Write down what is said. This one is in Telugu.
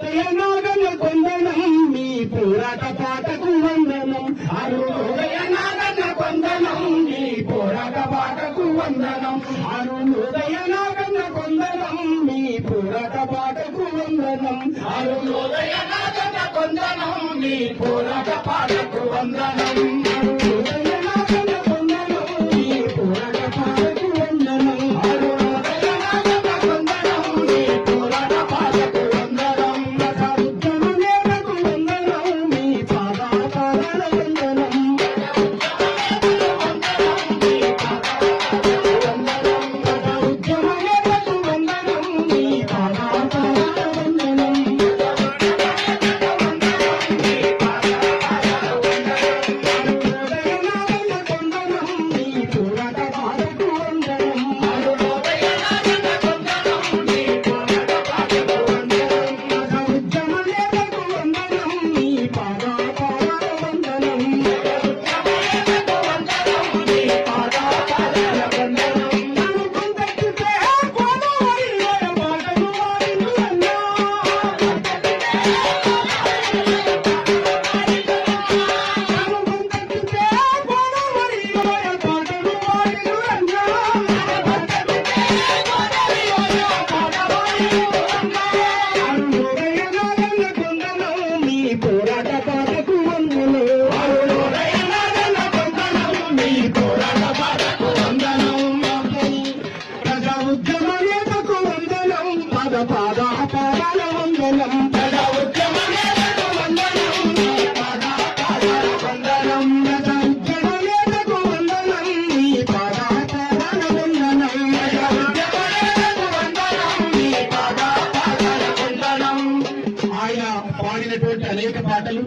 నాగన్న కొందనం మీ పోరాట పాటకు వందనం. అరుణోదయ నాగన్న కొందనం మీ పోరాట పాటకు వందనం. అరుణోదయ నాగన్న కొందనం మీ పోరాట పాటకు వందనం. అరుణోదయ నాగన్న కొందనం మీ పోరాట పాటకు వందనం. అరుణోదయ నాగన్న కొందనం మీ పోరాట పాటకు వందనం. అరుణోదయ నాగన్న కొందనం మీ పోరాట పాటకు వందనం. ఉద్యమ నేలకు వందనం మీ పాదాల వందనం. ఉద్యమ నేలకు వందనం మీ పాదాల వందనం. పోరాట పాటకు వందనం. అరుణోదయ నాగన్న కొందనం మీ పోరాట పాటకు వందనం. ప్రజా ఉద్యమ నేతకు వందనం. పద పాద పాదాల వందనం. ప్రజా ఉద్యమ నేతకు వందనం. పద పాదాల వందనం. ప్రజా ఉద్యమ నేతకు వందనం. మీ పద పాదాల వందనం. ప్రజా ఉద్యమ నేతకు వందనం. మీ పద పాదాల వందనం. ఆయన పాడినటువంటి అనేక పాటలు